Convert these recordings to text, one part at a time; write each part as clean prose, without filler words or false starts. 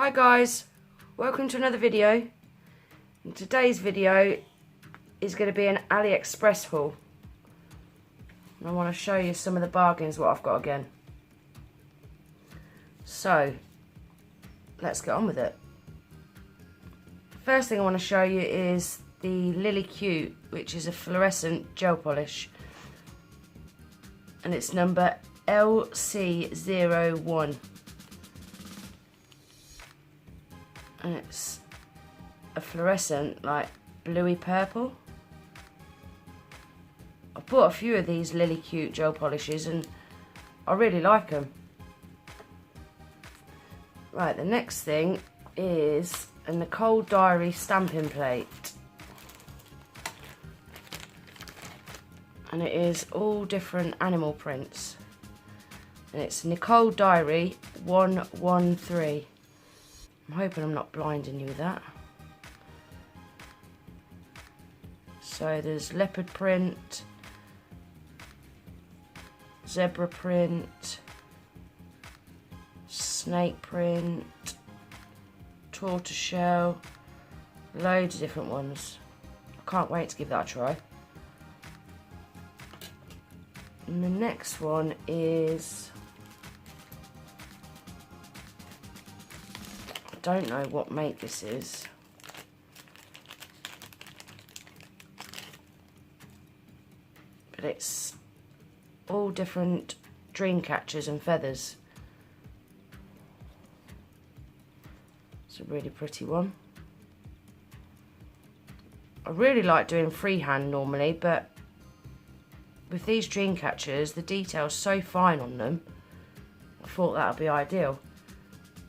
Hi guys, welcome to another video. And today's video is going to be an Aliexpress haul. And I want to show you some of the bargains what I've got again. So, let's get on with it. First thing I want to show you is the Lily Cute, which is a fluorescent gel polish. And it's number LC01. And it's a fluorescent, like bluey purple. I've bought a few of these Lily Cute gel polishes and I really like them. Right, the next thing is a Nicole Diary stamping plate. And it is all different animal prints. And it's Nicole Diary 113. I'm hoping I'm not blinding you with that. So there's leopard print, zebra print, snake print, tortoiseshell, loads of different ones. I can't wait to give that a try. And the next one is, I don't know what make this is. But it's all different dream catchers and feathers. It's a really pretty one. I really like doing freehand normally, but with these dream catchers, the detail's so fine on them, I thought that would be ideal.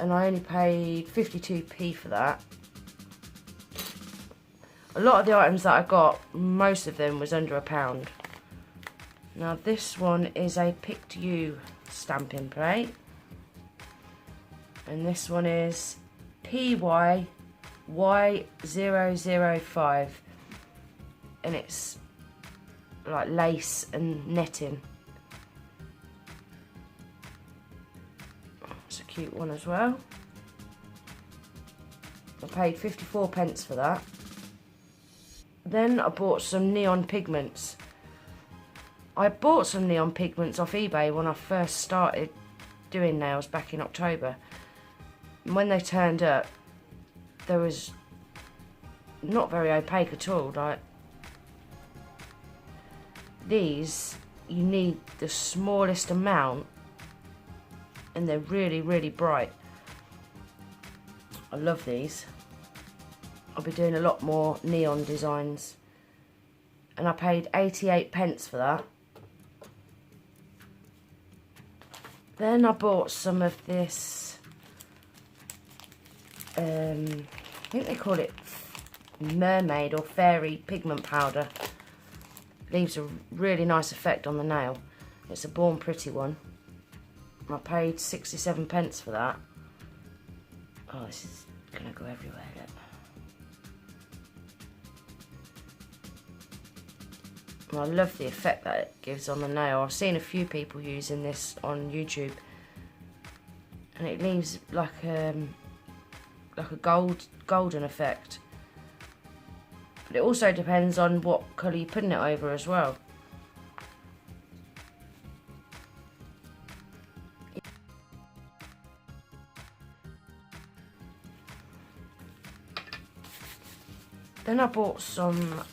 And I only paid 52p for that. A lot of the items that I got, most of them was under £1. Now this one is a Picked You stamping plate. And this one is PYY005. And it's like lace and netting. It's a cute one as well. I paid 54p for that. Then I bought some neon pigments. I bought some neon pigments off eBay when I first started doing nails back in October. And when they turned up, there was not very opaque at all. Like these, you need the smallest amount and they're really, really bright. I love these. I'll be doing a lot more neon designs. And I paid 88p for that. Then I bought some of this, I think they call it mermaid or fairy pigment powder. Leaves a really nice effect on the nail. It's a Born Pretty one. I paid 67p for that. Oh, this is gonna go everywhere, look. I love the effect that it gives on the nail. I've seen a few people using this on YouTube, and it leaves like a golden effect. But it also depends on what colour you're putting it over as well. Then I bought some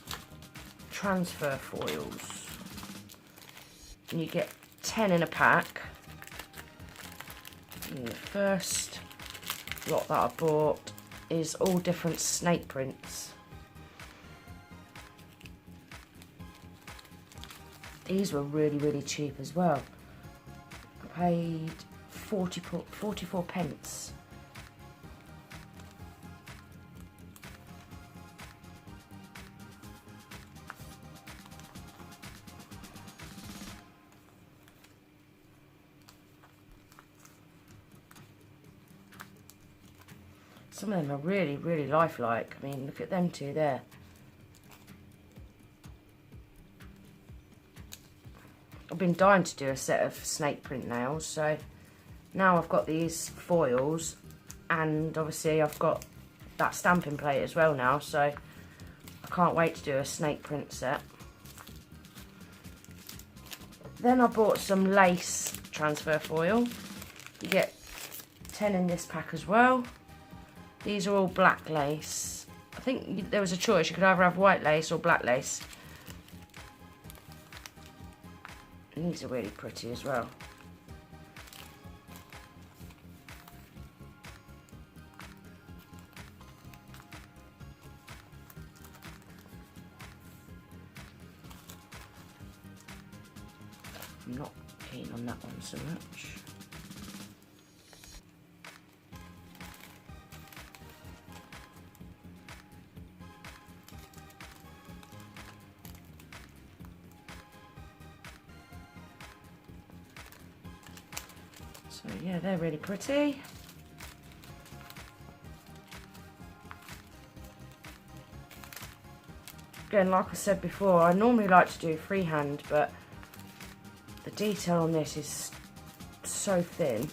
transfer foils. And you get 10 in a pack. And the first lot that I bought is all different snake prints. These were really, really cheap as well. I paid 44p. Some of them are really, really lifelike. I mean, look at them two there. I've been dying to do a set of snake print nails, so now I've got these foils, and obviously I've got that stamping plate as well now, so I can't wait to do a snake print set. Then I bought some lace transfer foil. You get 10 in this pack as well. These are all black lace. I think there was a choice, you could either have white lace or black lace. And these are really pretty as well. I'm not keen on that one so much. So yeah, they're really pretty. Again, like I said before, I normally like to do freehand, but the detail on this is so thin,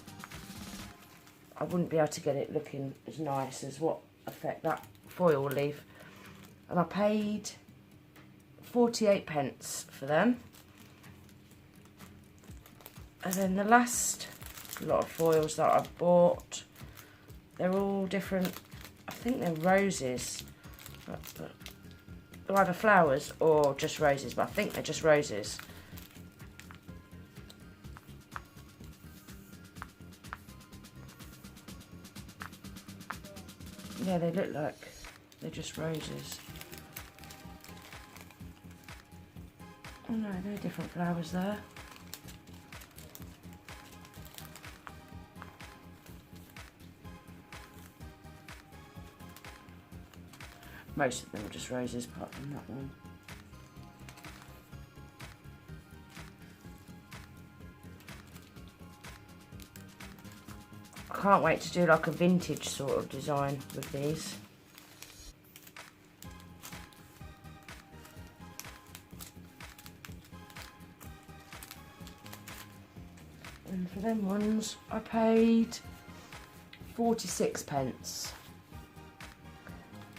I wouldn't be able to get it looking as nice as what effect that foil will leave. And I paid 48p for them. And then the last lot of foils that I bought, they're all different, I think they're roses. They're either flowers or just roses, but I think they're just roses. Yeah, they look like they're just roses. Oh no, there are different flowers there. Most of them are just roses, apart from that one. I can't wait to do like a vintage sort of design with these. And for them ones, I paid 46p.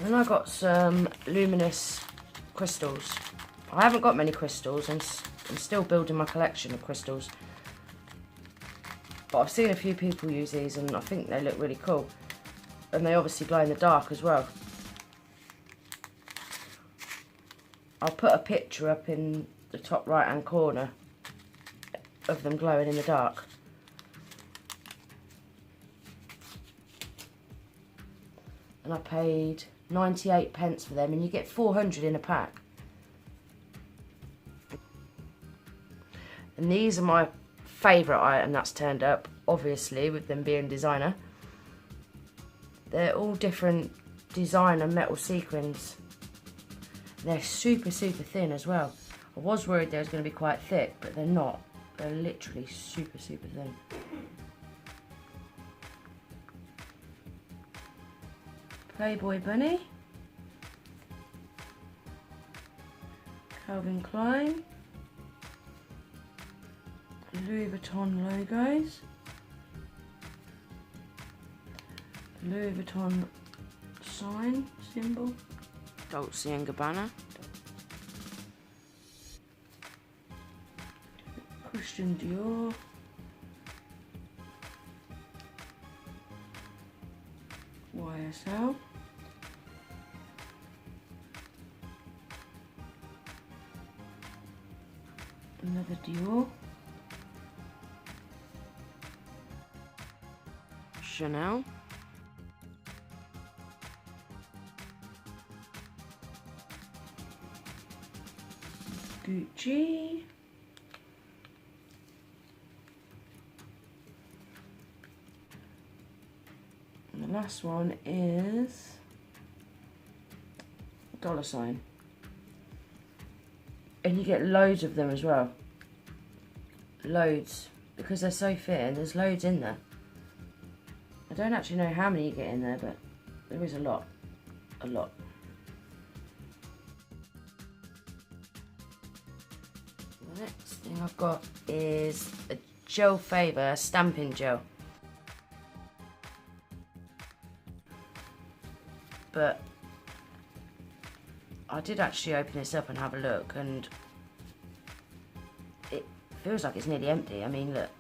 And I got some luminous crystals. I haven't got many crystals, I'm still building my collection of crystals. But I've seen a few people use these and I think they look really cool. And they obviously glow in the dark as well. I'll put a picture up in the top right hand corner of them glowing in the dark. And I paid 98p for them, and you get 400 in a pack. And these are my favourite item that's turned up, obviously, with them being designer. They're all different designer metal sequins. They're super, super thin as well. I was worried they was going to be quite thick, but they're not. They're literally super, super thin. Playboy Bunny. Calvin Klein. Louis Vuitton logos. Louis Vuitton sign, symbol. Dolce & Gabbana. Christian Dior. YSL. Another Dior. Chanel. Gucci. And the last one is $. And you get loads of them as well. Loads. Because they're so thin, there's loads in there. I don't actually know how many you get in there, but there is a lot. A lot. The next thing I've got is a gel favour stamping gel. but I did actually open this up and have a look, and it feels like it's nearly empty. I mean, look,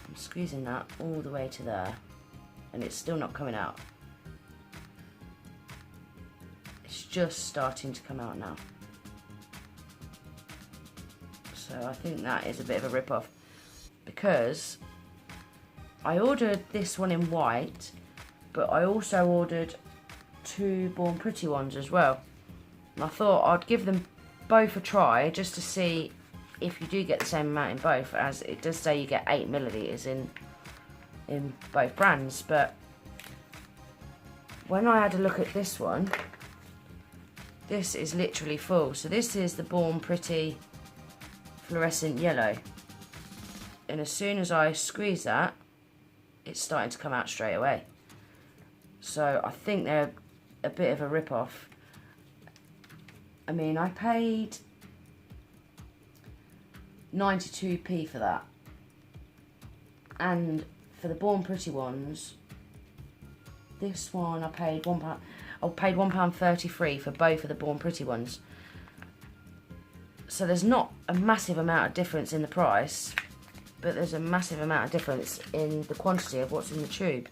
I'm squeezing that all the way to there and it's still not coming out. It's just starting to come out now. So I think that is a bit of a rip-off, because I ordered this one in white, but I also ordered 2 Born Pretty ones as well. And I thought I'd give them both a try just to see if you do get the same amount in both, as it does say you get 8 millilitres in both brands. But when I had a look at this one, this is literally full. So this is the Born Pretty fluorescent yellow, and as soon as I squeeze that, it's starting to come out straight away. So I think they're a bit of a rip-off. I mean, I paid 92p for that, and for the Born Pretty ones, this one I paid £1. I paid £1.33 for both of the Born Pretty ones. So there's not a massive amount of difference in the price, but there's a massive amount of difference in the quantity of what's in the tube.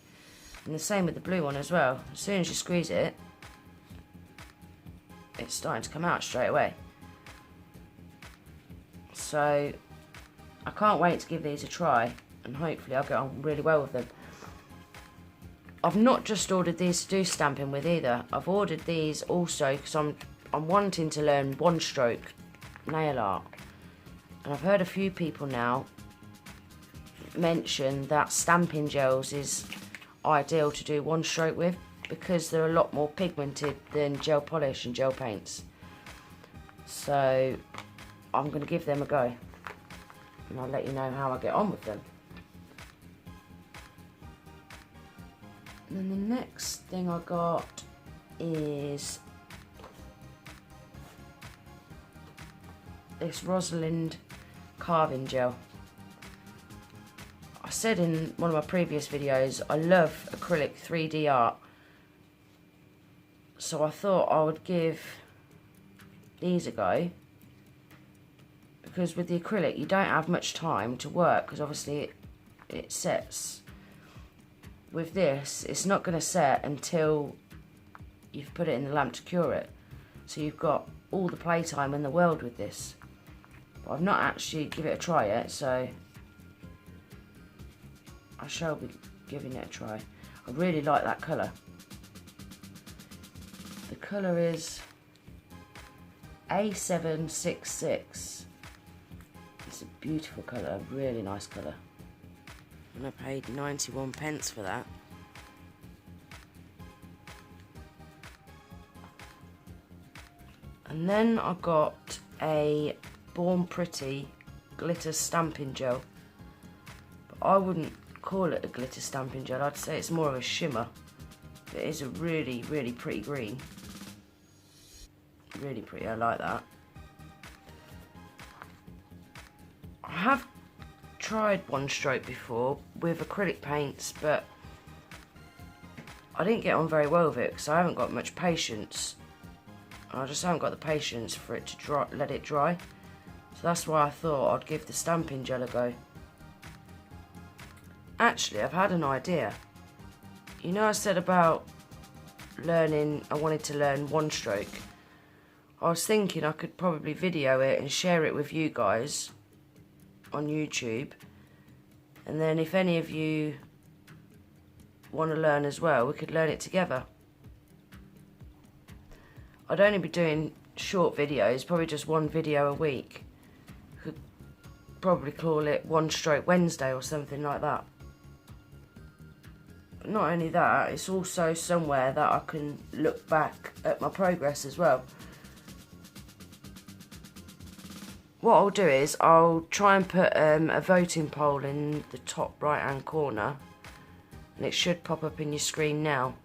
And the same with the blue one as well. As soon as you squeeze it, it's starting to come out straight away. So I can't wait to give these a try, and hopefully I'll get on really well with them. I've not just ordered these to do stamping with either. I've ordered these also because I'm wanting to learn one stroke nail art, and I've heard a few people now mention that stamping gels is ideal to do one stroke with, because they're a lot more pigmented than gel polish and gel paints. So I'm going to give them a go, and I'll let you know how I get on with them. And then the next thing I got is this Rosalind carving gel. I said in one of my previous videos I love acrylic 3D art, so I thought I would give these a go, because with the acrylic you don't have much time to work, because obviously it sets. With this, it's not going to set until you've put it in the lamp to cure it, so you've got all the playtime in the world with this. But I've not actually given it a try yet, so I shall be giving it a try. I really like that colour. The colour is A766. It's a beautiful colour, really nice colour. And I paid 91p for that. And then I got a Born Pretty glitter stamping gel, but I wouldn't call it a glitter stamping gel. I'd say it's more of a shimmer. It is a really, really pretty green. Really pretty, I like that. I have tried one stroke before with acrylic paints, but I didn't get on very well with it because I haven't got much patience. I just haven't got the patience for it to dry, let it dry. So that's why I thought I'd give the stamping gel a go. Actually, I've had an idea. You know, I said about learning, I wanted to learn one stroke. I was thinking I could probably video it and share it with you guys on YouTube, and then if any of you want to learn as well, we could learn it together. I'd only be doing short videos, probably just one video a week. Could probably call it One Stroke Wednesday or something like that. But not only that, it's also somewhere that I can look back at my progress as well. What I'll do is I'll try and put a voting poll in the top right hand corner, and it should pop up in your screen now.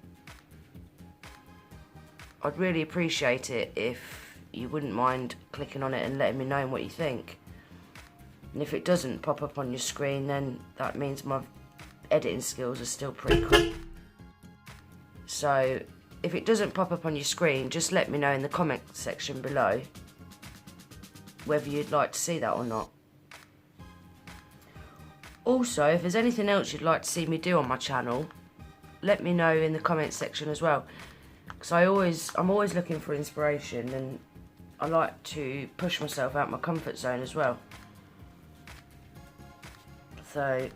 I'd really appreciate it if you wouldn't mind clicking on it and letting me know what you think. And if it doesn't pop up on your screen, then that means my editing skills are still pretty cool. So if it doesn't pop up on your screen, just let me know in the comment section below whether you'd like to see that or not. Also, if there's anything else you'd like to see me do on my channel, let me know in the comment section as well, because I'm always looking for inspiration, and I like to push myself out my comfort zone as well. So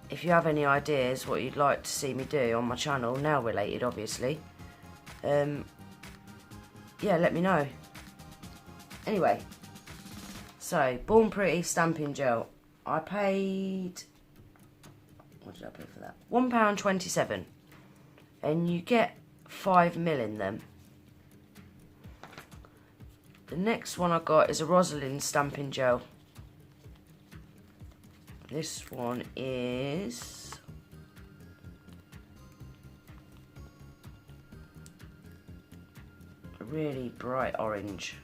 if you have any ideas what you'd like to see me do on my channel, nail related obviously, yeah, let me know. Anyway, so Born Pretty stamping gel. I paid, what did I pay for that? £1.27, and you get 5mm in them. The next one I got is a Rosalind stamping gel. This one is a really bright orange.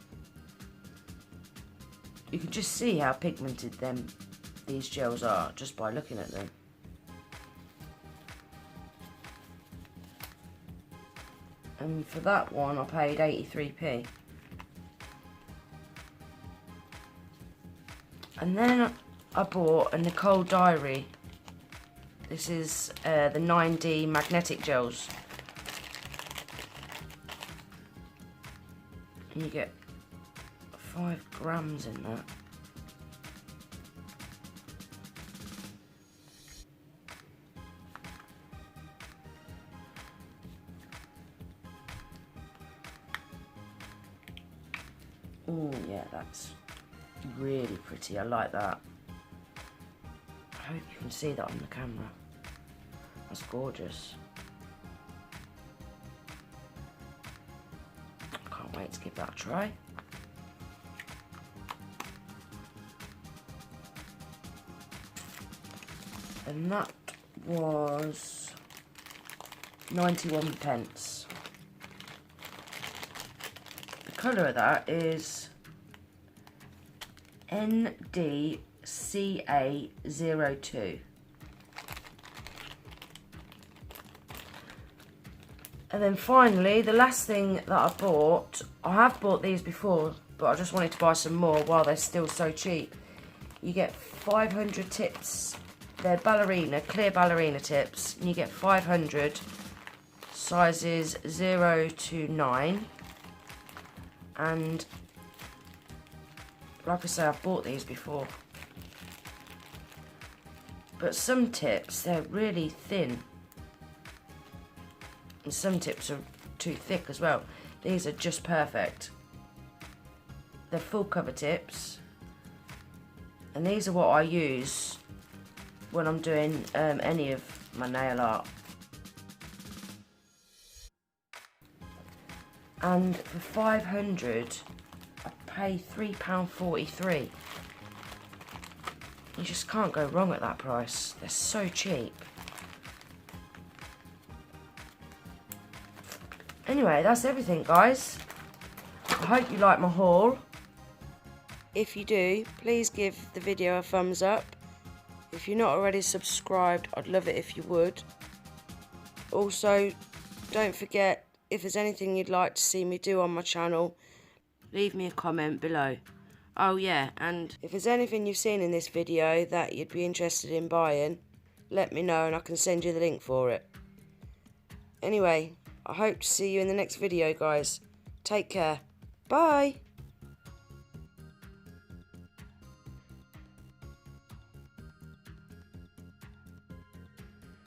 You can just see how pigmented these gels are just by looking at them. And for that one I paid 83p. And then I bought a Nicole Diary. This is the 9D magnetic gels. And you get 5 grams in that. Oh yeah, that's really pretty. I like that. I hope you can see that on the camera. That's gorgeous. I can't wait to give that a try. And that was 91p. The colour of that is NDCA02. And then finally, the last thing that I bought, I have bought these before, but I just wanted to buy some more while they're still so cheap. You get 500 tips. They're ballerina, clear ballerina tips, and you get 500, sizes 0 to 9. And like I say, I've bought these before. But some tips, they're really thin. And some tips are too thick as well. These are just perfect. They're full cover tips. And these are what I use when I'm doing any of my nail art. And for 500, I pay £3.43. You just can't go wrong at that price. They're so cheap. Anyway, that's everything, guys. I hope you like my haul. If you do, please give the video a thumbs up. If you're not already subscribed, I'd love it if you would. Also, don't forget, if there's anything you'd like to see me do on my channel, leave me a comment below. Oh yeah, and if there's anything you've seen in this video that you'd be interested in buying, let me know and I can send you the link for it. Anyway, I hope to see you in the next video, guys. Take care. Bye.